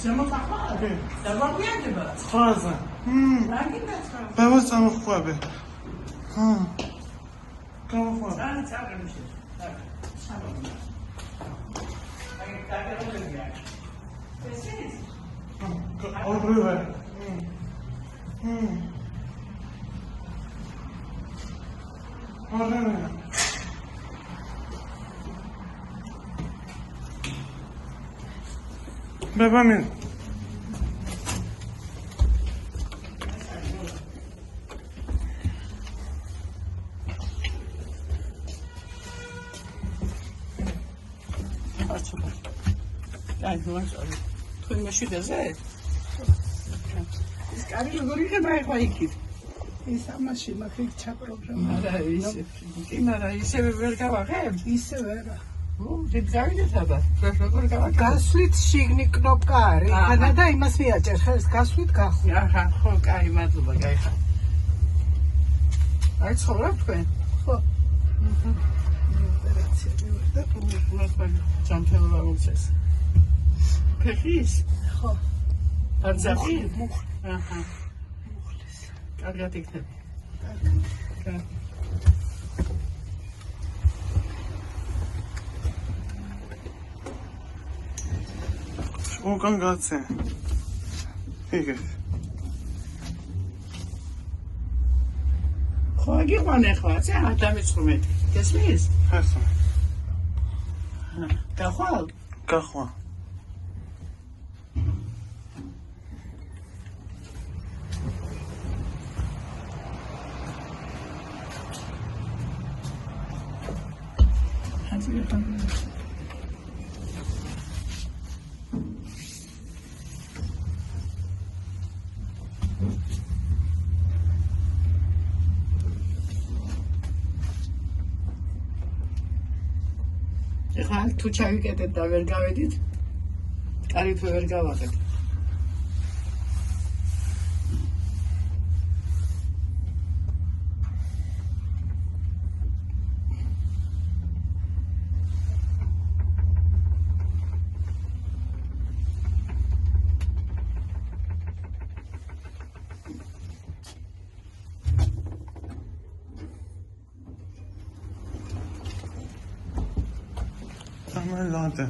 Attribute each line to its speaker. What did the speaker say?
Speaker 1: Siamo capaci. Da guardiate va.
Speaker 2: Cosa?
Speaker 1: Anche da scuola.
Speaker 2: Dove stiamo qua? Come qua?
Speaker 1: Ciao, che mi sei. Ciao. Dai, che non vedi.
Speaker 2: Oltre. Bebeğim.
Speaker 1: Ay, no es ahora. Tú me ayudas, ¿eh? Es que a mí lo que me ha hecho
Speaker 3: ისა მაშინა ფიქჩა პროგრამა
Speaker 1: არა ისე კინარა ისე ვერ გავაღებ
Speaker 3: ისე ვერა
Speaker 1: დიდ გავიდეთაბა როგორ გავაღებ
Speaker 3: გასვლით შიგნი კნოპკა არის ანა და იმას მიაჭერ ხელს გასვლით გახო
Speaker 1: აჰა ხო კაი მადლობა გაიხა აი ცხოვრობ თქვენ
Speaker 3: ხო ოპერაცია მივიდა
Speaker 1: ჯანმრთელობა მოწეს ფეხის
Speaker 3: ხო
Speaker 1: არცახი
Speaker 3: მუხლი
Speaker 1: აჰა კარგად იქნება.
Speaker 2: უკან გაცე. იგე.
Speaker 1: ხო გიყვანე ხო, აცი ადამიწრუმეთ. გესმის?
Speaker 2: ხასო.
Speaker 1: გახვალ?
Speaker 2: გახვა.
Speaker 1: ეხლა თუ ჩავიკეტეთ და ვერ გავედით, კარით ვერ გავაღებ.
Speaker 2: Lade.